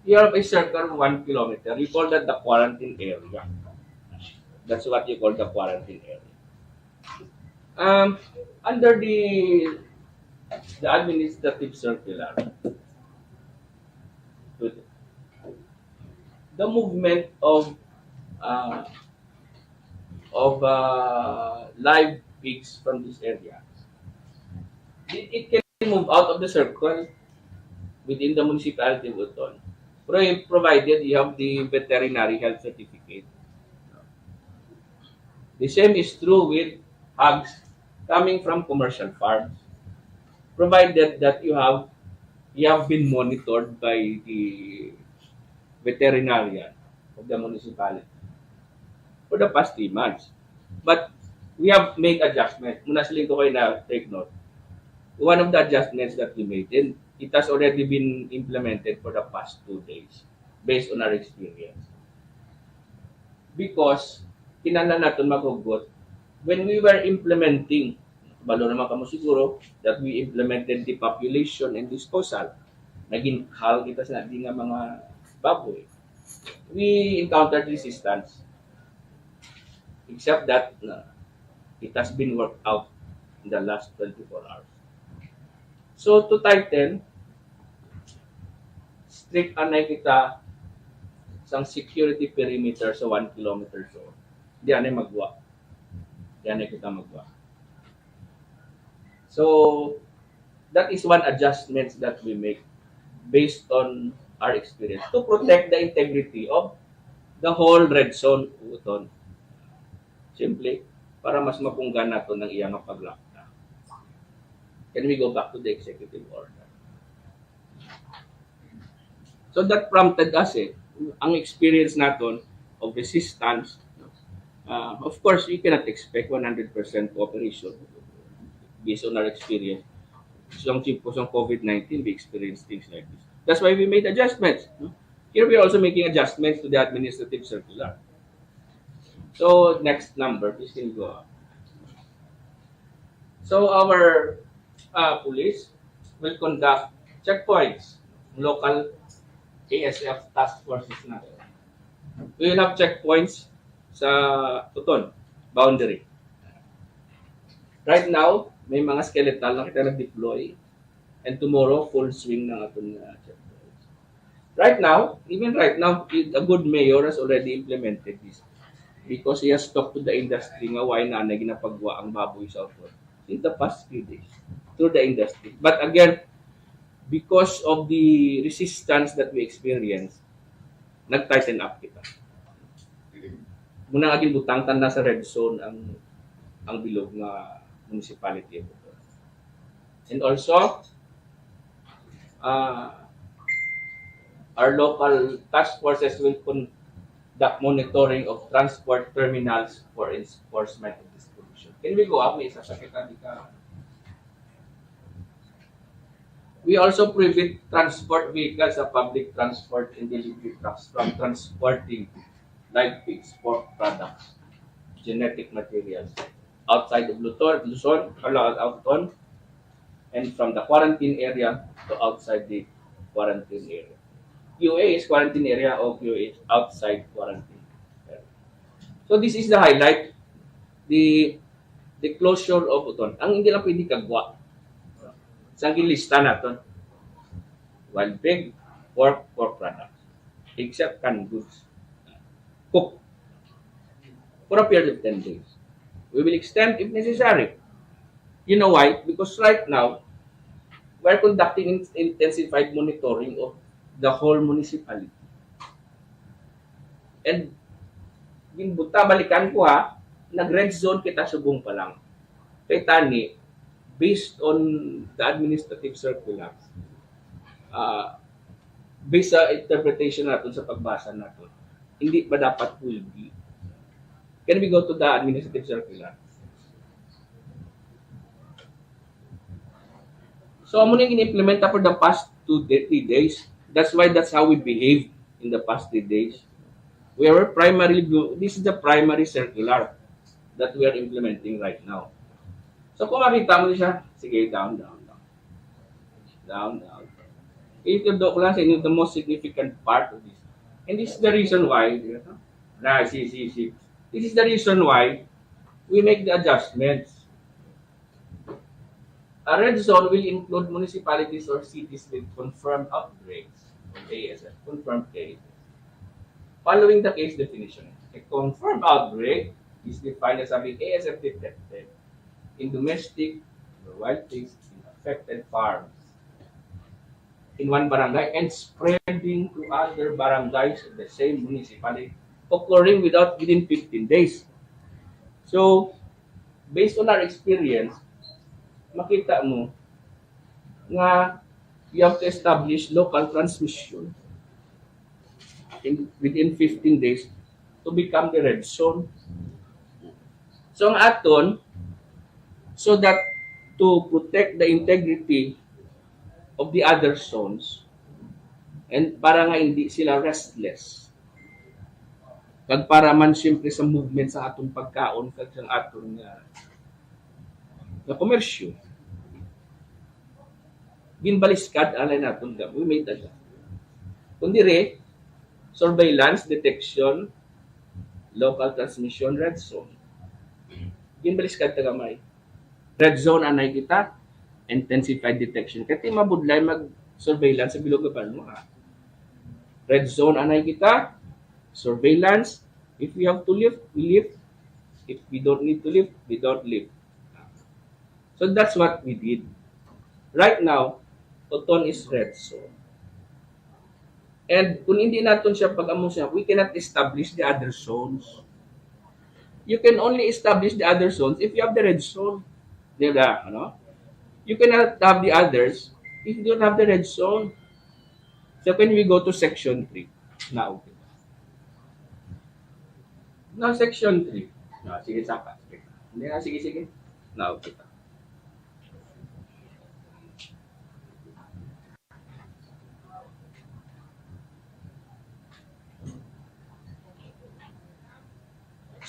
you have a circle of 1 kilometer. You call that the quarantine area. That's what you call the quarantine area. Under the administrative circular, the movement of live pigs from this area, it can move out of the circle within the municipality of Uton, provided you have the veterinary health certificate. The same is true with hogs coming from commercial farms, provided that you have been monitored by the veterinarian of the municipality for the past 3 months. But we have made adjustments. Muna siling ko kayo na take note. One of the adjustments that we made, and it has already been implemented for the past 2 days based on our experience. Because, kinala natin magugot, when we were implementing, balo naman kamo siguro, that we implemented the population and disposal, naging hal kita sa natin nga mga baboy, we encountered resistance. Except that it has been worked out in the last 24 hours. So, to tighten, strict anay kita sang security perimeter sa 1 kilometer so. Di anay magwa. Di anay kita magwa. So, that is one adjustment that we make based on our experience to protect the integrity of the whole red zone uton. Simply, para mas mapunggan nato ng iyang pag-lockdown. Can we go back to the executive order? So that prompted us ang experience naton of resistance. Of course, you cannot expect 100% cooperation based on our experience. So, sa COVID-19, we experienced things like this. That's why we made adjustments. Here we are also making adjustments to the administrative circular. So, next number, please can you go up. So, our police will conduct checkpoints, local ASF task forces natin. We will have checkpoints sa Tuton, boundary. Right now, may mga skeletal na kita nag-deploy and tomorrow, full swing na aton checkpoints. Right now, even right now, a good mayor has already implemented this because he has talked to the industry nga why na ginapagwa ang baboy sa Uton in the past few days through the industry. But again, because of the resistance that we experience, nag-tighten up kita. Muna aging butangtan na sa red zone ang bilog na municipality. And also, our local task forces will conduct monitoring of transport terminals for enforcement of this pollution. Can we go up? May isa sa kita dika. We also prohibit transport vehicles sa public transport and delivery trucks from transporting live pigs, pork products, genetic materials outside of Luzon, Auton, and from the quarantine area to outside the quarantine area. QA is quarantine area or QA is outside quarantine area. So this is the highlight, the closure of Uton. Ang hindi lang pwede kagwa. Sa lista natin, wild pig, pork products, except canned goods, cooked for a period of 10 days. We will extend if necessary. You know why? Because right now, we're conducting intensified monitoring of the whole municipality. And, ginbuta, balikan ko nag-red zone kita subong pa lang. Kay Tani, based on the administrative circular, based sa interpretation natin sa pagbasa natin, hindi ba dapat will be? Can we go to the administrative circular? So amo nang in-implement for the past 3 days. That's how we behave in the past 3 days. We are primarily this is the primary circular that we are implementing right now. So kung makita mo siya, sige, down, down, down. Down, down. Ito do ko lang sa inyo the most significant part of this. And this is the reason why, see. This is the reason why we make the adjustments. A red zone will include municipalities or cities with confirmed outbreaks of ASF, confirmed cases. Following the case definition, a confirmed outbreak is defined as having ASF detected in domestic or wild pigs in affected farms in one barangay and spreading to other barangays of the same municipality, occurring within 15 days. So, based on our experience, makita mo nga you have to establish local transmission within 15 days to become the red zone. So, ang aton, so that to protect the integrity of the other zones and para nga hindi sila restless kag para man siyempre sa movement sa atong pagkaon kag sa atong na komersyo ginbaliskad alay naton we made that kundi surveillance detection local transmission red zone ginbaliskad ta gamay red zone anay kita intensified detection. Kaya mabudlay mag-surveillance sa bilog pa mo ha. Red zone anay kita, surveillance. If we have to lift, we lift. If we don't need to lift, we don't lift. So that's what we did. Right now, Toton is red zone. And kung hindi natin siya pag-amo siya, we cannot establish the other zones. You can only establish the other zones if you have the red zone. Diba? Ano? You cannot have the others if you don't have the red zone. So when we go to section 3, now, okay. Now section 3. No, sige, saka. Hindi na, sige. Now, okay.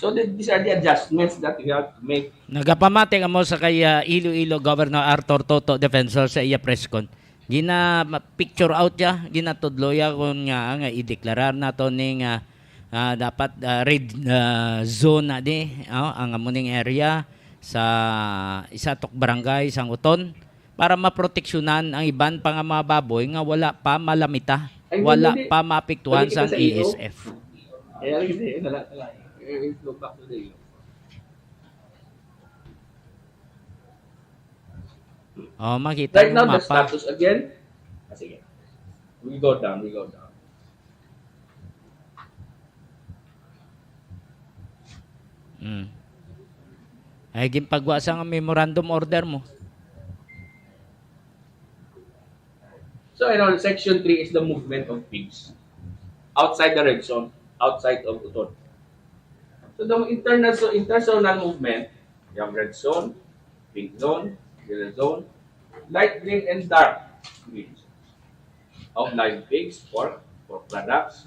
So these are the adjustments that we have to make. Nagapamati ka mo sa kay Iloilo Governor Arthur Toto Defensor sa iya presscon. Gina picture out ya, gina tudloya kung nga i-deklarar nato ning dapat red zone na di ang amuning area sa isa tok barangay sang Uton para maproteksyonan ang iban pa nga mga baboy nga wala pa malamita, wala pa mapiktuhan sang ASF. Let's go back to the makita right now mapa. The status again. Sige. We go down. Ay gimpagwa sa memorandum order mo. So section 3 is the movement of pigs outside the red zone, outside of Uton. So the interzonal movement, you have red zone, pink zone, yellow zone, light green and dark green of live pigs, pork products,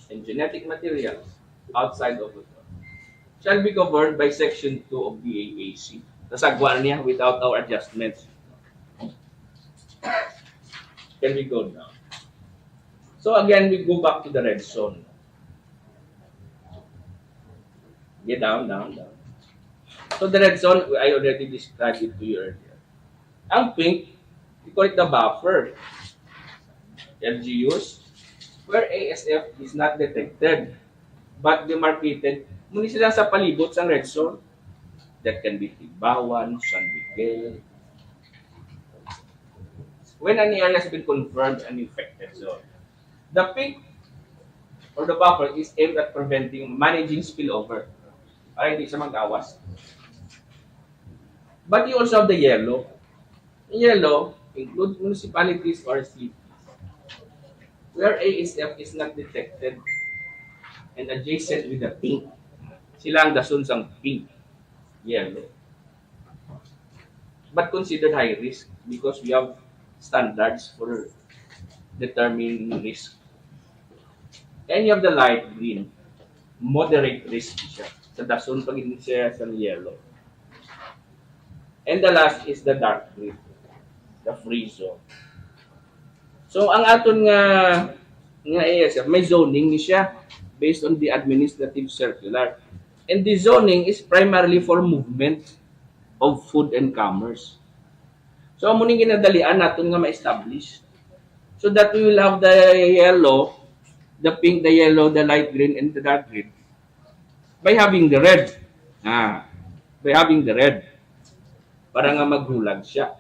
and genetic materials outside of the zone shall be governed by section 2 of the AAC. Nasagwa niya without our adjustments. Can we go down? So again, we go back to the red zone. Get down. So the red zone, I already described it to you earlier. Ang pink, we call it the buffer. LGUs, where ASF is not detected, but demarcated, muna sila sa palibot sa red zone. That can be Tigbawan, San Miguel. When an area has been confirmed an infected zone. The pink or the buffer is aimed at managing spillover. Para hindi siya mag-awas. But you also have the yellow. In yellow, include municipalities or cities where ASF is not detected and adjacent with the pink. Sila ang dasun sang pink, yellow. but considered high risk because we have standards for determining risk. And you have the light green, moderate risk siya. Sa dason pag hindi siya sa yellow. And the last is the dark green, the free zone. So ang aton nga ASF, may zoning ni siya based on the administrative circular. And the zoning is primarily for movement of food and commerce. So amo ning ginadalian naton nga ma-establish. So that we will have the yellow, the pink, the yellow, the light green, and the dark green. By having the red. By having the red. Para nga maghulag siya.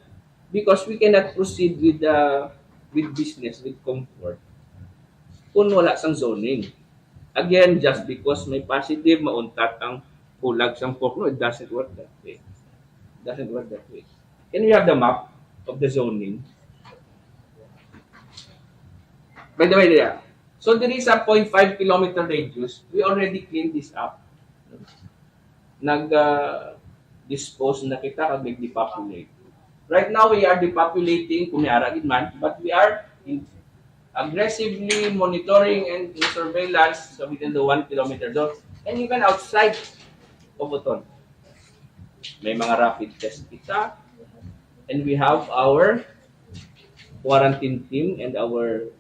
Because we cannot proceed with business, with comfort, kung wala sang zoning. Again, just because may positive, mauntat ang hulag sang pork, no, it doesn't work that way. It doesn't work that way. Can we have the map of the zoning? By the way, yeah. So there is a 0.5 kilometer radius. We already cleaned this up. Nag-dispose na kita kag nag-depopulate. Right now, we are depopulating kung may aragid man, but we are aggressively monitoring and in surveillance within the 1 kilometer zone and even outside of Oton. May mga rapid test kita and we have our quarantine team and our